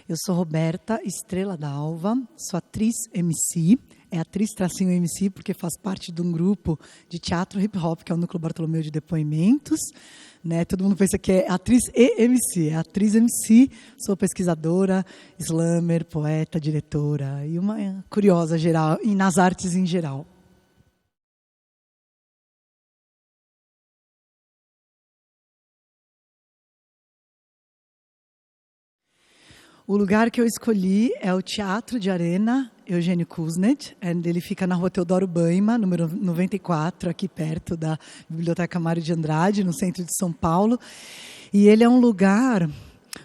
Eu sou Roberta Estrela Dalva, sou atriz MC, é atriz-MC porque faz parte de um grupo de teatro hip-hop, que é o Núcleo Bartolomeu de Depoimentos. Né? Todo mundo pensa que é atriz e MC. É atriz MC, sou pesquisadora, slammer, poeta, diretora e uma curiosa geral, e nas artes em geral. O lugar que eu escolhi é o Teatro de Arena Eugênio Kuznet. Ele fica na rua Teodoro Baima, número 94, aqui perto da Biblioteca Mário de Andrade, no centro de São Paulo. E ele é um lugar...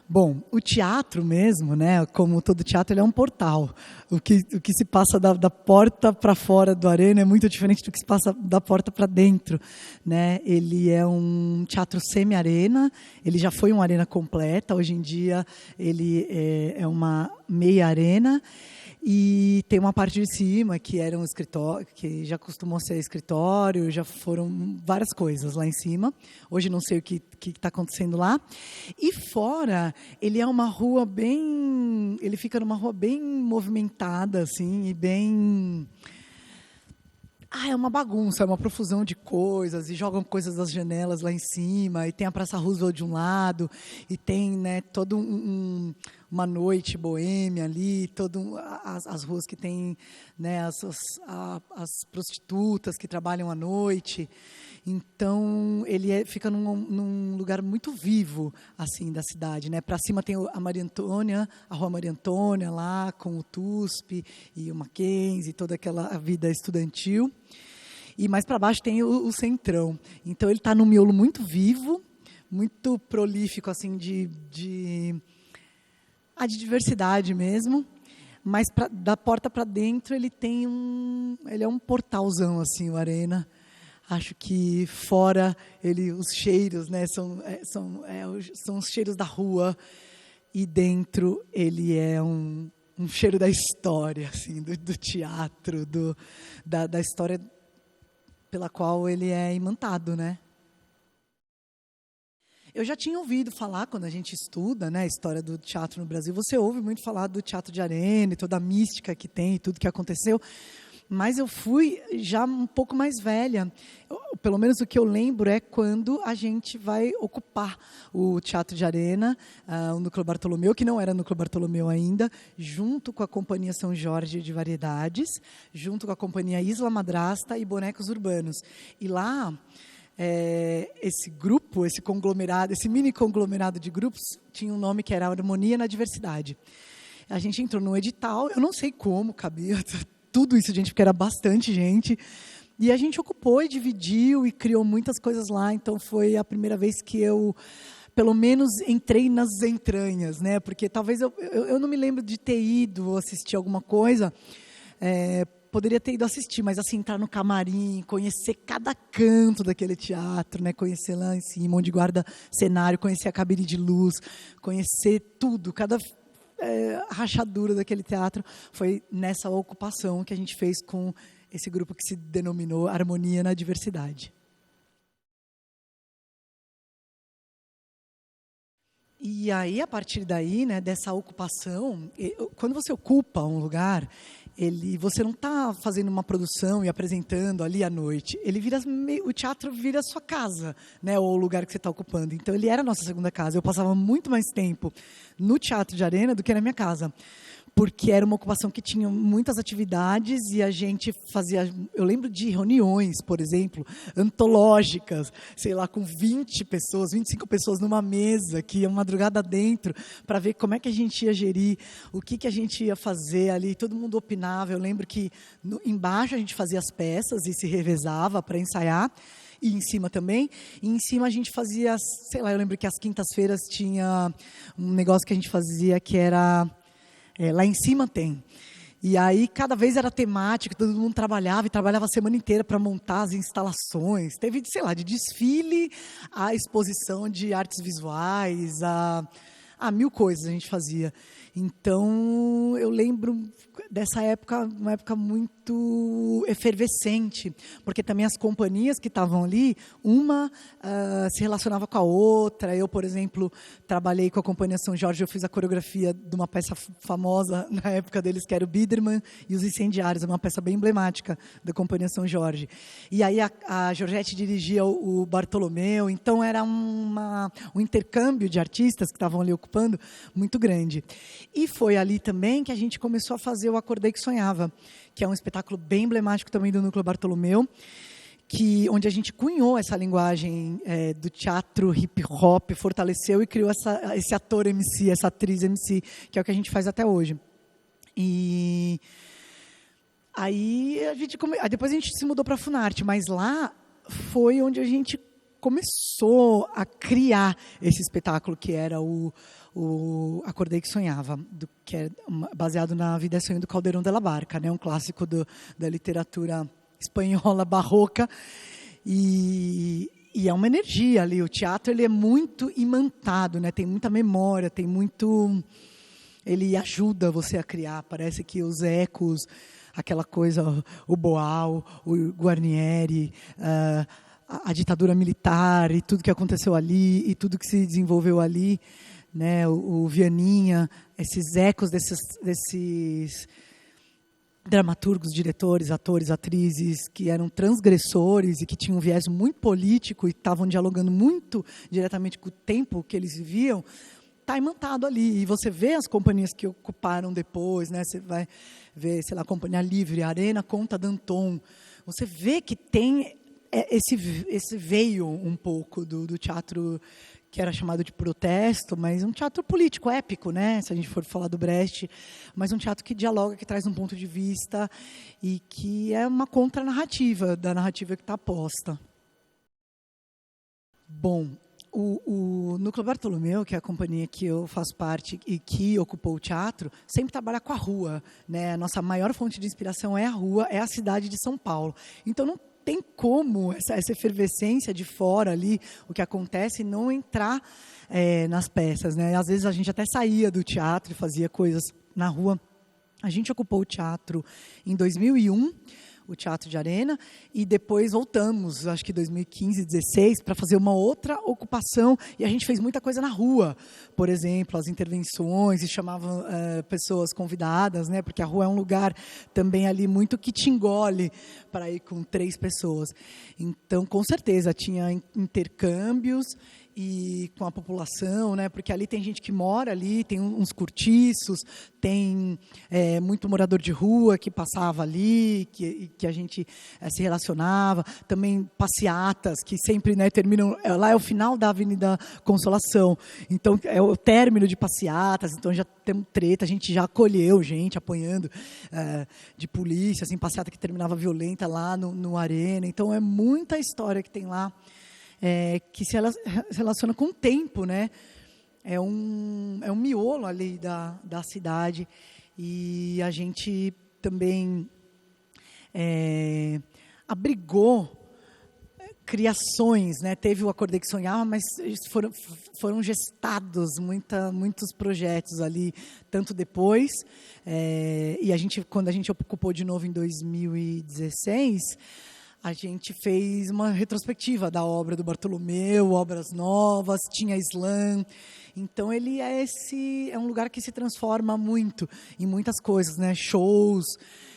Bom, o teatro mesmo, né, como todo teatro, ele é um portal. O que se passa da porta para fora do Arena é muito diferente do que se passa da porta para dentro. Né? Ele é um teatro semi-arena, ele já foi uma arena completa, hoje em dia ele é uma meia arena. E tem uma parte de cima que era um escritório, que já costumou ser escritório, já foram várias coisas lá em cima. Hoje não sei o que está acontecendo lá. E fora, ele é uma rua bem... Ele fica numa rua bem movimentada, assim, e bem... é uma bagunça, é uma profusão de coisas, e jogam coisas das janelas lá em cima, e tem a Praça Roosevelt de um lado, e tem, né, todo uma noite boêmia ali, as ruas que tem, né, as prostitutas que trabalham à noite. Então, ele fica num lugar muito vivo, assim, da cidade, né? Para cima tem a Maria Antônia, a Rua Maria Antônia, lá com o TUSP e o Mackenzie, toda aquela vida estudantil. E mais para baixo tem o Centrão. Então, ele está num miolo muito vivo, muito prolífico, assim, de diversidade mesmo. Mas da porta para dentro ele é um portalzão, assim, o Arena. Acho que fora os cheiros, né, são os cheiros da rua, e dentro ele é um cheiro da história, assim, do teatro, da história pela qual ele é imantado, né? Eu já tinha ouvido falar, quando a gente estuda, né, a história do teatro no Brasil, você ouve muito falar do Teatro de Arena e toda a mística que tem e tudo que aconteceu, mas eu fui já um pouco mais velha. Pelo menos o que eu lembro é quando a gente vai ocupar o Teatro de Arena, o Núcleo Bartolomeu, que não era Núcleo Bartolomeu ainda, junto com a Companhia São Jorge de Variedades, junto com a Companhia Isla Madrasta e Bonecos Urbanos. E lá... esse grupo, esse conglomerado, esse mini conglomerado de grupos tinha um nome que era Harmonia na Diversidade. A gente entrou no edital, eu não sei como cabia tudo isso, gente, porque era bastante gente, e a gente ocupou e dividiu e criou muitas coisas lá. Então foi a primeira vez que eu, pelo menos, entrei nas entranhas, né? Porque talvez eu não me lembro de ter ido assistir alguma coisa, poderia ter ido assistir, mas assim, entrar no camarim, conhecer cada canto daquele teatro, né? Conhecer lá em cima, onde guarda cenário, conhecer a cabine de luz, conhecer tudo, cada rachadura daquele teatro. Foi nessa ocupação que a gente fez com esse grupo que se denominou Harmonia na Diversidade. E aí, a partir daí, né, dessa ocupação, quando você ocupa um lugar, você não está fazendo uma produção e apresentando ali à noite. O teatro vira a sua casa, né, ou o lugar que você está ocupando. Então, ele era a nossa segunda casa. Eu passava muito mais tempo no Teatro de Arena do que na minha casa, porque era uma ocupação que tinha muitas atividades e a gente fazia... Eu lembro de reuniões, por exemplo, antológicas, sei lá, com 20 pessoas, 25 pessoas numa mesa, que ia madrugada dentro, para ver como é que a gente ia gerir, o que a gente ia fazer ali. Todo mundo opinava. Eu lembro que embaixo a gente fazia as peças e se revezava para ensaiar, e em cima também. E em cima a gente fazia, sei lá, eu lembro que às quintas-feiras tinha um negócio que a gente fazia que era... lá em cima tem. E aí, cada vez era temático, todo mundo trabalhava, e trabalhava a semana inteira para montar as instalações. Teve, sei lá, de desfile a exposição de artes visuais, a mil coisas a gente fazia. Então, eu lembro dessa época, uma época muito muito efervescente, porque também as companhias que estavam ali, uma se relacionava com a outra. Eu, por exemplo, trabalhei com a Companhia São Jorge, eu fiz a coreografia de uma peça famosa na época deles, que era o Biederman e os Incendiários, uma peça bem emblemática da Companhia São Jorge. E aí a Georgette dirigia o Bartolomeu, então era um intercâmbio de artistas que estavam ali ocupando muito grande. E foi ali também que a gente começou a fazer o Acordei que Sonhava, que é um espetáculo bem emblemático também do Núcleo Bartolomeu, onde a gente cunhou essa linguagem do teatro hip-hop, fortaleceu e criou esse ator MC, essa atriz MC, que é o que a gente faz até hoje. E aí depois a gente se mudou para a Funarte, mas lá foi onde a gente começou a criar esse espetáculo que era o Acordei que Sonhava, que é baseado na Vida é Sonho do Calderón de la Barca, né? Um clássico da literatura espanhola barroca, e é uma energia ali. O teatro ele é muito imantado, né? Tem muita memória, ele ajuda você a criar. Parece que os ecos, aquela coisa, o Boal, o Guarnieri, a ditadura militar e tudo que aconteceu ali e tudo que se desenvolveu ali, né? O Vianinha, esses ecos desses dramaturgos, diretores, atores, atrizes que eram transgressores e que tinham um viés muito político e estavam dialogando muito diretamente com o tempo que eles viviam, está imantado ali. E você vê as companhias que ocuparam depois, né? Você vai ver, sei lá, a Companhia Livre, a Arena Conta Danton. Você vê que tem esse veio um pouco do teatro que era chamado de protesto, mas um teatro político, épico, né? Se a gente for falar do Brecht, mas um teatro que dialoga, que traz um ponto de vista e que é uma contranarrativa da narrativa que está posta. Bom, o Núcleo Bartolomeu, que é a companhia que eu faço parte e que ocupou o teatro, sempre trabalha com a rua, né? A nossa maior fonte de inspiração é a rua, é a cidade de São Paulo. Então, não tem como essa efervescência de fora ali, o que acontece, não entrar nas peças, né? Às vezes a gente até saía do teatro e fazia coisas na rua. A gente ocupou o teatro em 2001, o Teatro de Arena, e depois voltamos, acho que 2015, 2016, para fazer uma outra ocupação, e a gente fez muita coisa na rua, por exemplo, as intervenções, e chamavam pessoas convidadas, né, porque a rua é um lugar também ali muito que te engole para ir com 3 pessoas. Então, com certeza, tinha intercâmbios e com a população, né? Porque ali tem gente que mora ali, tem uns cortiços, tem muito morador de rua que passava ali, que a gente se relacionava, também passeatas que sempre, né, terminam, lá é o final da Avenida Consolação, então é o término de passeatas, então já temos treta, a gente já acolheu gente apanhando de polícia, assim, passeata que terminava violenta lá no Arena, então é muita história que tem lá, que se relaciona com o tempo, né? É um miolo ali da cidade, e a gente também abrigou criações, né? Teve o Acordei que Sonhava, mas foram gestados muitos projetos ali, tanto depois, e quando a gente ocupou de novo em 2016, a gente fez uma retrospectiva da obra do Bartolomeu, obras novas, tinha slam. Então, ele é um lugar que se transforma muito em muitas coisas, né? Shows.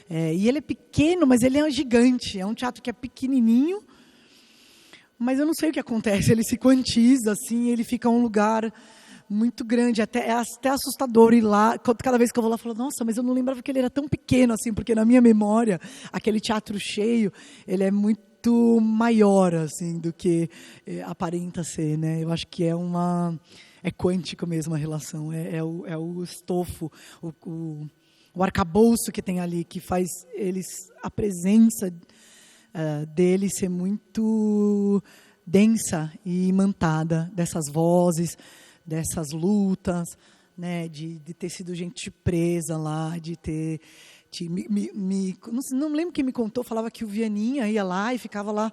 E ele é pequeno, mas ele é gigante. É um teatro que é pequenininho, mas eu não sei o que acontece. Ele se quantiza, assim, ele fica um lugar muito grande, é até assustador ir lá. Cada vez que eu vou lá, eu falo, nossa, mas eu não lembrava que ele era tão pequeno assim, porque na minha memória, aquele teatro cheio, ele é muito maior assim, do que aparenta ser, né? Eu acho que é quântico mesmo a relação, é o estofo, o arcabouço que tem ali, que faz a presença deles ser muito densa e imantada, dessas vozes, dessas lutas, né, de ter sido gente presa lá, de ter... não lembro quem me contou, falava que o Vianinha ia lá e ficava lá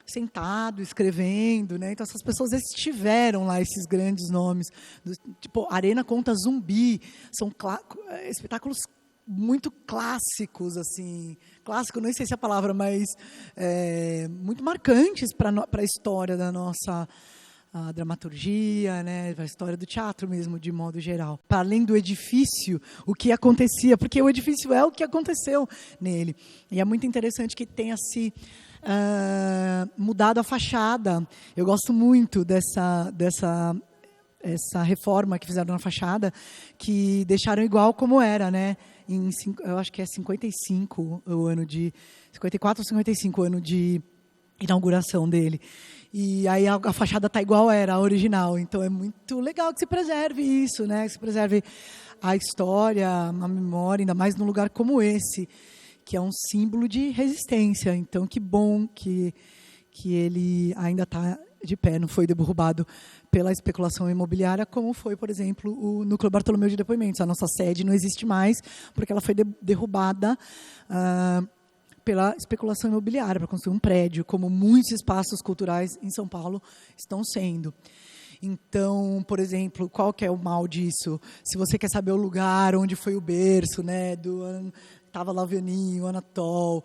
sentado, escrevendo, né? Então essas pessoas estiveram lá, esses grandes nomes, tipo Arena Conta Zumbi, são espetáculos muito clássicos, assim, clássico, não sei se é a palavra, mas muito marcantes para a história da nossa dramaturgia, né, para a história do teatro mesmo, de modo geral. Para além do edifício, o que acontecia, porque o edifício é o que aconteceu nele. E é muito interessante que tenha se mudado a fachada. Eu gosto muito dessa reforma que fizeram na fachada, que deixaram igual como era, né? Eu acho que é 55 o ano de 54 ou 55 o ano de inauguração dele. E aí a fachada está igual era, a original. Então é muito legal que se preserve isso, né? Que se preserve a história, a memória, ainda mais num lugar como esse, que é um símbolo de resistência. Então que bom que ele ainda está de pé, não foi derrubado pela especulação imobiliária, como foi, por exemplo, o Núcleo Bartolomeu de Depoimentos. A nossa sede não existe mais, porque ela foi derrubada pela especulação imobiliária, para construir um prédio, como muitos espaços culturais em São Paulo estão sendo. Então, por exemplo, qual que é o mal disso? Se você quer saber o lugar onde foi o berço, né, estava lá o Vianinho, o Anatol,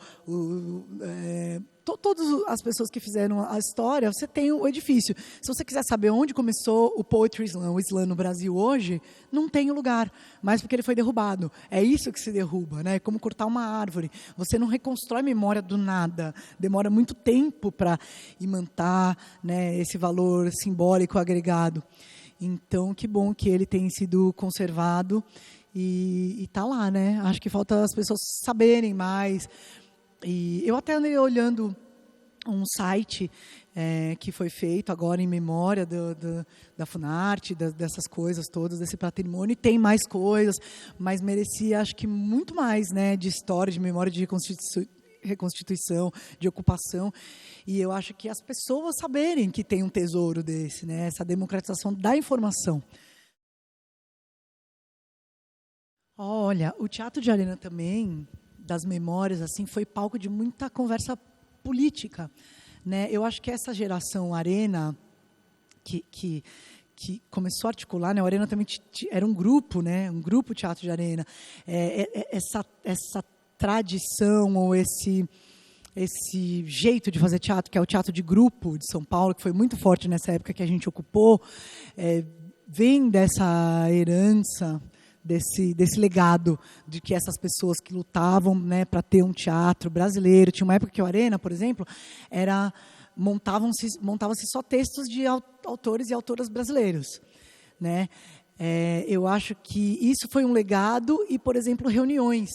todas as pessoas que fizeram a história, você tem o edifício. Se você quiser saber onde começou o Poetry Slam, o slam no Brasil hoje, não tem o lugar, mas porque ele foi derrubado. É isso que se derruba, né? É como cortar uma árvore. Você não reconstrói memória do nada. Demora muito tempo para imantar, né, esse valor simbólico agregado. Então, que bom que ele tem sido conservado e está lá, né? Acho que falta as pessoas saberem mais. E eu até andei olhando um site que foi feito agora em memória da Funarte, dessas coisas todas, desse patrimônio, e tem mais coisas, mas merecia, acho que, muito mais, né, de história, de memória, de reconstituição, de ocupação. E eu acho que as pessoas saberem que tem um tesouro desse, né, essa democratização da informação. Olha, o Teatro de Arena também, das memórias, assim, foi palco de muita conversa política, né? Eu acho que essa geração Arena, que começou a articular, né? O Arena também era um grupo, né? Um grupo Teatro de Arena. Essa tradição ou esse jeito de fazer teatro, que é o teatro de grupo de São Paulo, que foi muito forte nessa época que a gente ocupou, vem dessa herança, desse legado de que essas pessoas que lutavam, né, para ter um teatro brasileiro. Tinha uma época que o Arena, por exemplo, montava-se só textos de autores e autoras brasileiros, né? Eu acho que isso foi um legado e, por exemplo, reuniões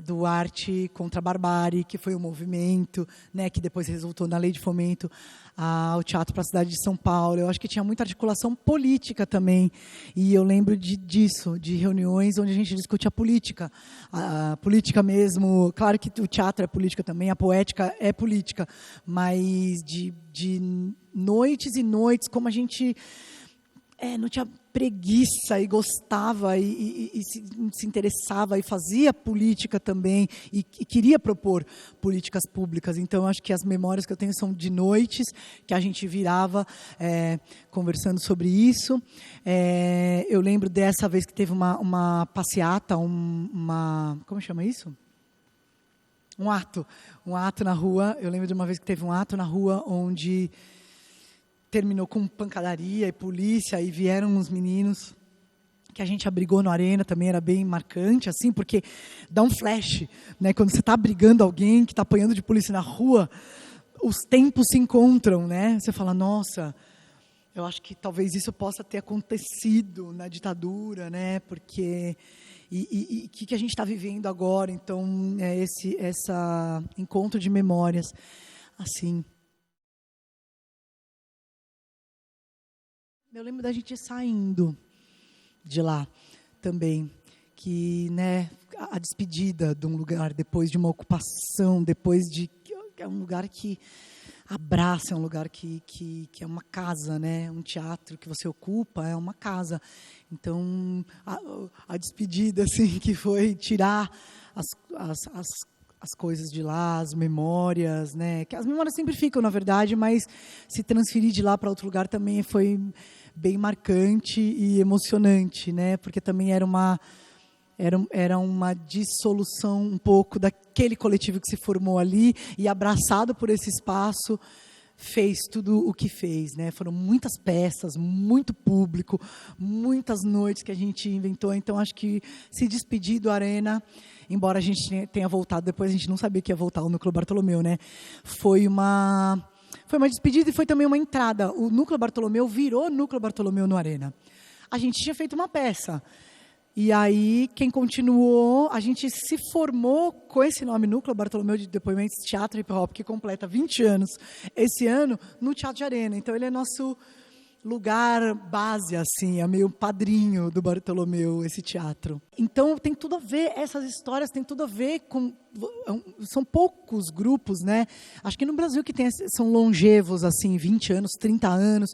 do Arte contra a Barbárie, que foi um movimento, né, que depois resultou na Lei de Fomento ao Teatro para a cidade de São Paulo. Eu acho que tinha muita articulação política também, e eu lembro disso, de reuniões onde a gente discute a política mesmo. Claro que o teatro é política também, a poética é política, mas de noites e noites, como a gente não tinha preguiça e gostava e se interessava e fazia política também e queria propor políticas públicas. Então, acho que as memórias que eu tenho são de noites que a gente virava conversando sobre isso. Eu lembro dessa vez que teve uma passeata, como chama isso? Um ato na rua. Eu lembro de uma vez que teve um ato na rua onde terminou com pancadaria e polícia, e vieram uns meninos que a gente abrigou no Arena, também era bem marcante, assim, porque dá um flash, né? Quando você está abrigando alguém que está apanhando de polícia na rua, os tempos se encontram, né? Você fala, nossa, eu acho que talvez isso possa ter acontecido na ditadura, né? Porque o que a gente está vivendo agora? Então, esse encontro de memórias, assim. Eu lembro da gente saindo de lá também, que, né, a despedida de um lugar depois de uma ocupação, é um lugar que abraça, é um lugar que é uma casa, né, um teatro que você ocupa é uma casa. Então, a despedida, assim, que foi tirar as coisas de lá, as memórias, né? Que as memórias sempre ficam, na verdade, mas se transferir de lá para outro lugar também foi bem marcante e emocionante, né? Porque também era Era uma dissolução um pouco daquele coletivo que se formou ali e abraçado por esse espaço fez tudo o que fez, né? Foram muitas peças, muito público, muitas noites que a gente inventou. Então, acho que se despedir do Arena, embora a gente tenha voltado, depois a gente não sabia que ia voltar o Núcleo Bartolomeu, né? Foi uma despedida e foi também uma entrada. O Núcleo Bartolomeu virou Núcleo Bartolomeu no Arena. A gente tinha feito uma peça. E aí, quem continuou, a gente se formou com esse nome, Núcleo Bartolomeu de Depoimentos Teatro Hip Hop, que completa 20 anos esse ano, no Teatro de Arena. Então, ele é nosso lugar base, assim, é meio padrinho do Bartolomeu, esse teatro. Então, tem tudo a ver, essas histórias têm tudo a ver com... São poucos grupos, né? Acho que no Brasil que são longevos, assim, 20 anos, 30 anos,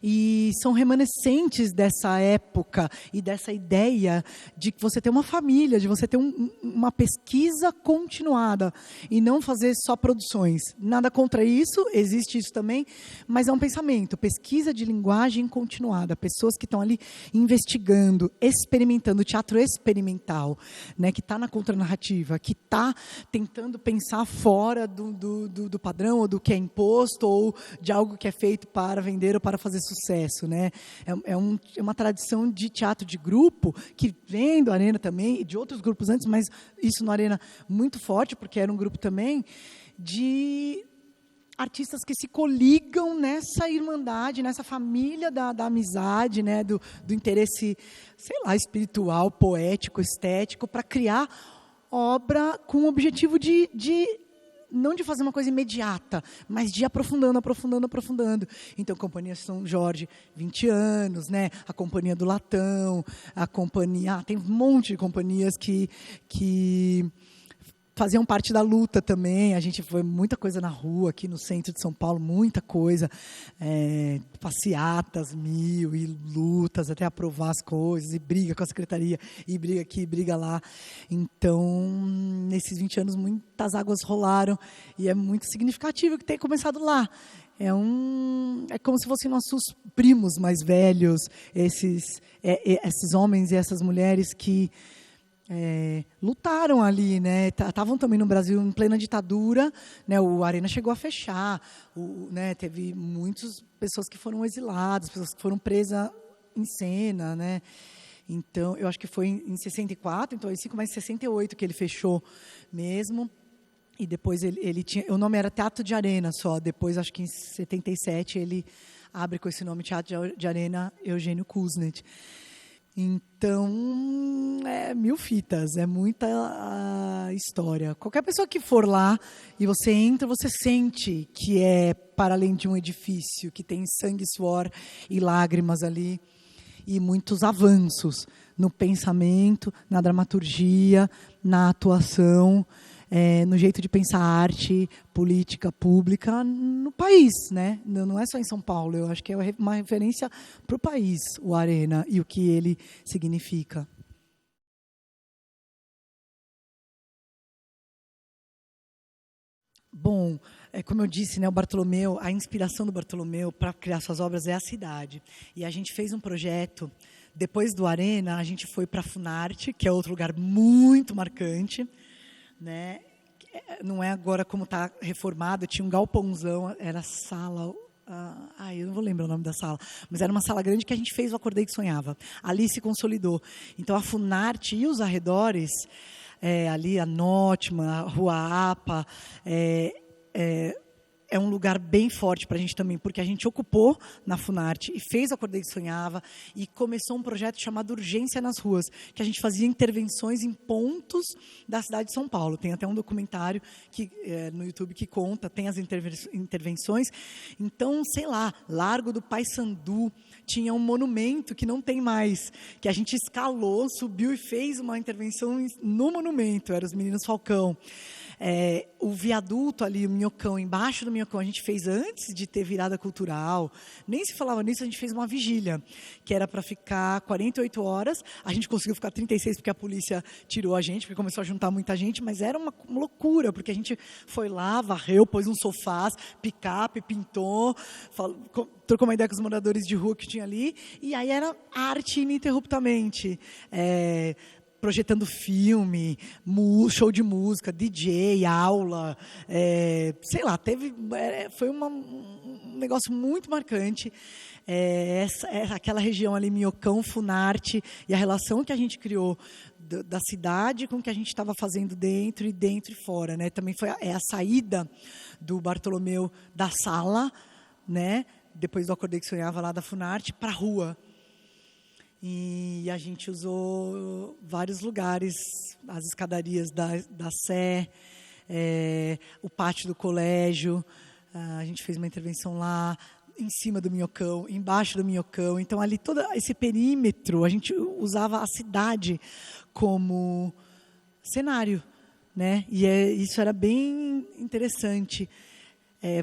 e são remanescentes dessa época e dessa ideia de que você ter uma família, de você ter uma pesquisa continuada e não fazer só produções. Nada contra isso, existe isso também, mas é um pensamento, pesquisa de linguagem continuada, pessoas que estão ali investigando, experimentando, teatro experimental, né, que está na contranarrativa, que está tentando pensar fora do padrão, ou do que é imposto, ou de algo que é feito para vender ou para fazer sucesso, né? É uma tradição de teatro de grupo, que vem do Arena também, e de outros grupos antes, mas isso no Arena muito forte, porque era um grupo também de artistas que se coligam nessa irmandade, nessa família da amizade, né? do interesse, sei lá, espiritual, poético, estético, para criar obra com o objetivo de não de fazer uma coisa imediata, mas de ir aprofundando. Então, a Companhia São Jorge, 20 anos, né? A Companhia do Latão, a Companhia... tem um monte de companhias que faziam parte da luta também. A gente foi muita coisa na rua, aqui no centro de São Paulo, muita coisa. Passeatas mil e lutas até aprovar as coisas, e briga com a secretaria, e briga aqui, e briga lá. Então, nesses 20 anos, muitas águas rolaram, e é muito significativo que tenha começado lá. É como se fossem nossos primos mais velhos, esses homens e essas mulheres que lutaram ali, né? Estavam também no Brasil em plena ditadura, né? O Arena chegou a fechar, né? Teve muitas pessoas que foram exiladas, pessoas que foram presas em cena, né? Então, eu acho que foi em 64, então em 5 mais 68 que ele fechou mesmo. E depois ele tinha, o nome era Teatro de Arena só, depois acho que em 77 ele abre com esse nome, Teatro de Arena Eugênio Kuznet. Então, mil fitas, é muita história. Qualquer pessoa que for lá e você entra, você sente que é para além de um edifício, que tem sangue, suor e lágrimas ali, e muitos avanços no pensamento, na dramaturgia, na atuação, no jeito de pensar arte, política pública no país, né? Não é só em São Paulo, eu acho que é uma referência para o país, o Arena, e o que ele significa. Bom, como eu disse, né, o Bartolomeu, a inspiração do Bartolomeu para criar suas obras é a cidade. E a gente fez um projeto, depois do Arena, a gente foi para a Funarte, que é outro lugar muito marcante, né? Não é agora como está reformado, tinha um galpãozão, era sala... eu não vou lembrar o nome da sala, mas era uma sala grande que a gente fez o Acordei que Sonhava. Ali se consolidou. Então, a Funarte e os arredores, ali a Nótima, a Rua APA, é um lugar bem forte para a gente também, porque a gente ocupou na Funarte e fez o Acordei que Sonhava e começou um projeto chamado Urgência nas Ruas, que a gente fazia intervenções em pontos da cidade de São Paulo. Tem até um documentário no YouTube que conta, tem as intervenções. Então, sei lá, Largo do Paissandu tinha um monumento que não tem mais, que a gente escalou, subiu e fez uma intervenção no monumento, eram os Meninos Falcão. O viaduto ali, o Minhocão, embaixo do Minhocão, a gente fez antes de ter virada cultural. Nem se falava nisso, a gente fez uma vigília, que era para ficar 48 horas. A gente conseguiu ficar 36 porque a polícia tirou a gente, porque começou a juntar muita gente, mas era uma loucura, porque a gente foi lá, varreu, pôs uns sofás, picape, pintou, trocou uma ideia com os moradores de rua que tinha ali, e aí era arte ininterruptamente. projetando filme, show de música, DJ, aula, sei lá, foi um negócio muito marcante. Aquela região ali, Minhocão, Funarte, e a relação que a gente criou da cidade com o que a gente estava fazendo dentro e fora, né? Também foi a saída do Bartolomeu da sala, né? Depois do Acordei que Sonhava lá da Funarte, para a rua. E a gente usou vários lugares, as escadarias da Sé, o pátio do colégio, a gente fez uma intervenção lá, em cima do Minhocão, embaixo do Minhocão. Então, ali, todo esse perímetro, a gente usava a cidade como cenário, né? E isso era bem interessante,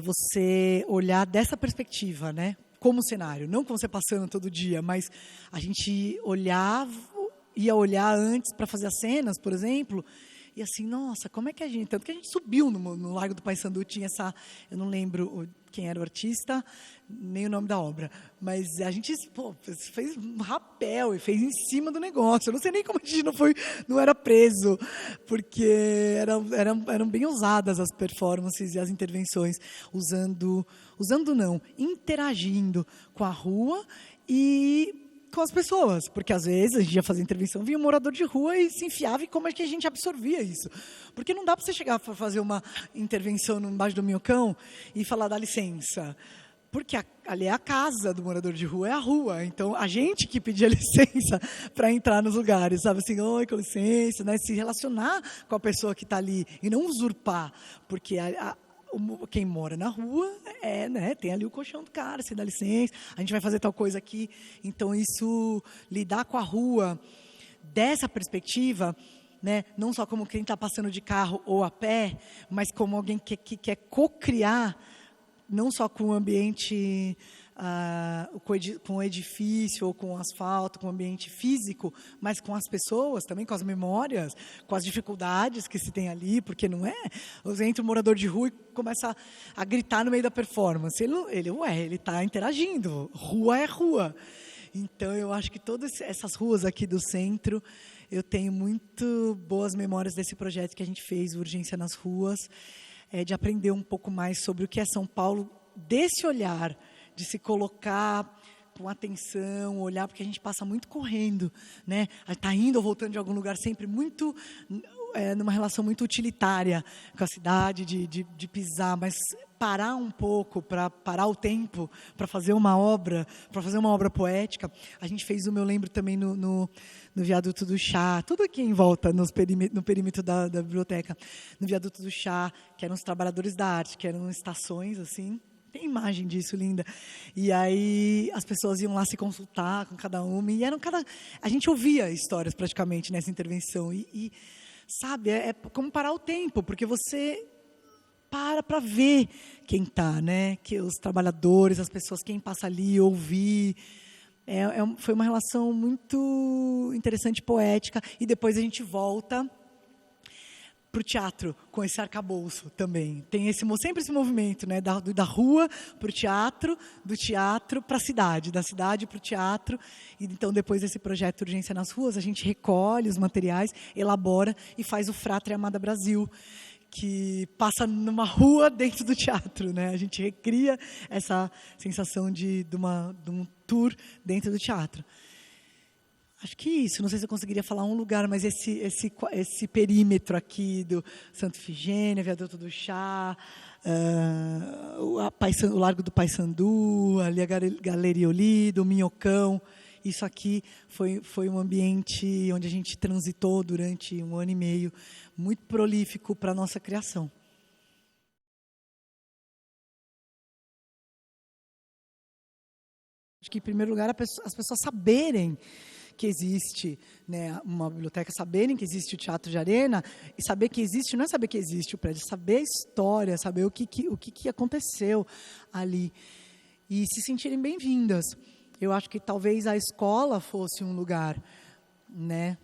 você olhar dessa perspectiva, né? Como cenário, não como você passando todo dia, mas a gente ia olhar antes para fazer as cenas, por exemplo, e assim, nossa, como é que a gente... Tanto que a gente subiu no Largo do Paissandu, tinha essa... Eu não lembro quem era o artista, nem o nome da obra, mas a gente fez um rapel e fez em cima do negócio. Eu não sei nem como a gente não era preso, porque eram bem usadas as performances e as intervenções, interagindo com a rua e com as pessoas, porque às vezes a gente ia fazer intervenção, vinha um morador de rua e se enfiava, e como é que a gente absorvia isso? Porque não dá para você chegar para fazer uma intervenção embaixo do Minhocão e falar, dá licença, porque ali é a casa do morador de rua, é a rua, então a gente que pedia licença para entrar nos lugares, sabe assim, oi, com licença, né? Se relacionar com a pessoa que está ali e não usurpar, porque quem mora na rua, né, tem ali o colchão do cara, se dá licença, a gente vai fazer tal coisa aqui. Então, isso, lidar com a rua dessa perspectiva, né, não só como quem está passando de carro ou a pé, mas como alguém que quer co-criar, não só com o ambiente, com o edifício ou com o asfalto, com o ambiente físico, mas com as pessoas também, com as memórias, com as dificuldades que se tem ali, porque não é... Entra um morador de rua e começa a gritar no meio da performance. Ele está interagindo. Rua é rua. Então, eu acho que todas essas ruas aqui do centro, eu tenho muito boas memórias desse projeto que a gente fez, Urgência nas Ruas, de aprender um pouco mais sobre o que é São Paulo, desse olhar, de se colocar com atenção, olhar, porque a gente passa muito correndo, né? Está indo ou voltando de algum lugar sempre muito, numa relação muito utilitária com a cidade, de pisar, mas parar um pouco, para parar o tempo, para fazer uma obra poética. A gente fez eu lembro também no Viaduto do Chá, tudo aqui em volta, no perímetro da biblioteca, no Viaduto do Chá, que eram os trabalhadores da arte, que eram estações, assim. Tem imagem disso, linda. E aí as pessoas iam lá se consultar com cada uma, e a gente ouvia histórias praticamente nessa intervenção. E sabe, é como parar o tempo, porque você para ver quem está, né? Que os trabalhadores, as pessoas, quem passa ali, ouvir. Foi uma relação muito interessante, poética, e depois a gente volta para o teatro, com esse arcabouço também. Tem sempre esse movimento, né? Da rua para o teatro, do teatro para a cidade, da cidade para o teatro. E então, depois desse projeto Urgência nas Ruas, a gente recolhe os materiais, elabora e faz o Fratre Amada Brasil, que passa numa rua dentro do teatro, né? A gente recria essa sensação de um tour dentro do teatro. Acho que isso, não sei se eu conseguiria falar um lugar, mas esse perímetro aqui do Santa Efigênia, Viaduto do Chá, o Largo do Paissandu, ali a Galeria Olido, o Minhocão, isso aqui foi um ambiente onde a gente transitou durante 1 ano e meio, muito prolífico para a nossa criação. Acho que, em primeiro lugar, as pessoas saberem que existe, né, uma biblioteca, saberem que existe o Teatro de Arena, e saber que existe, não é saber que existe o prédio, saber a história, saber o que aconteceu ali, e se sentirem bem-vindas. Eu acho que talvez a escola fosse um lugar, né,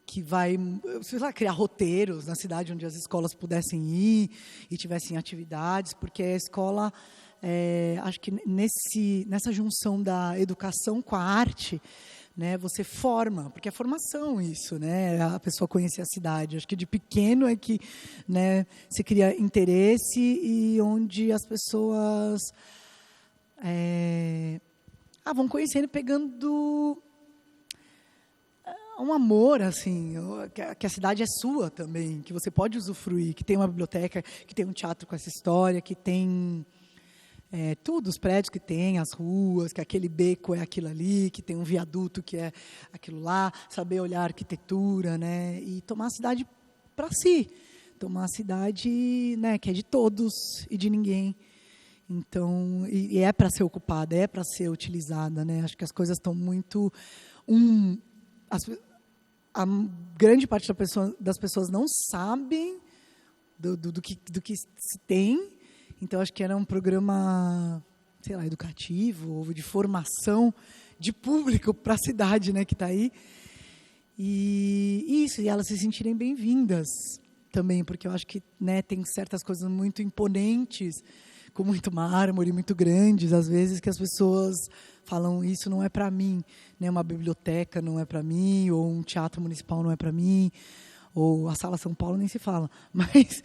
que vai, sei lá, criar roteiros na cidade onde as escolas pudessem ir e tivessem atividades, porque a escola, acho que nessa junção da educação com a arte, né, você forma, porque é formação isso, né, a pessoa conhecer a cidade. Acho que de pequeno é que, né, se cria interesse e onde as pessoas vão conhecendo, pegando um amor, assim, que a cidade é sua também, que você pode usufruir, que tem uma biblioteca, que tem um teatro com essa história, que tem tudo, os prédios que tem, as ruas, que aquele beco é aquilo ali, que tem um viaduto que é aquilo lá, saber olhar a arquitetura, né, e tomar a cidade para si, tomar a cidade, né, que é de todos e de ninguém. Então, e é para ser ocupada, é para ser utilizada, né? Acho que as coisas estão muito a grande parte das pessoas não sabem do que se tem. Então, acho que era um programa, sei lá, educativo, ou de formação de público para a cidade, né, que está aí. E elas se sentirem bem-vindas também, porque eu acho que, né, tem certas coisas muito imponentes, com muito mármore, muito grandes, às vezes, que as pessoas falam, isso não é para mim, né? Uma biblioteca não é para mim, ou um teatro municipal não é para mim, ou a Sala São Paulo nem se fala, mas,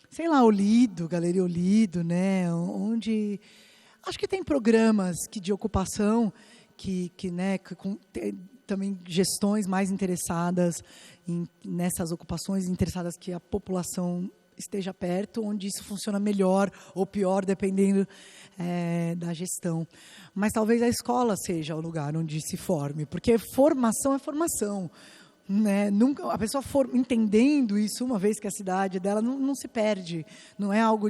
sei lá, Olido, Galeria Olido, né? Onde acho que tem programas de ocupação né, também gestões mais interessadas nessas ocupações, interessadas que a população esteja perto, onde isso funciona melhor ou pior, dependendo da gestão. Mas talvez a escola seja o lugar onde se forme, porque formação é formação. Né? Nunca, a pessoa entendendo isso, uma vez que a cidade dela não se perde, não é algo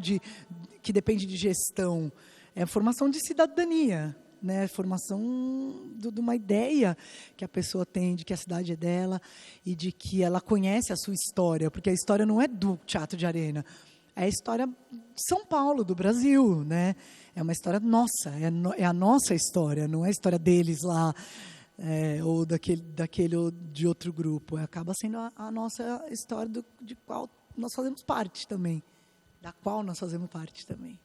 que depende de gestão, é formação de cidadania. Né, formação de uma ideia que a pessoa tem de que a cidade é dela e de que ela conhece a sua história, porque a história não é do Teatro de Arena, é a história de São Paulo, do Brasil, né? É uma história nossa, é a nossa história, não é a história deles lá, ou daquele ou de outro grupo. Acaba sendo a nossa história de qual nós fazemos parte também, da qual nós fazemos parte também.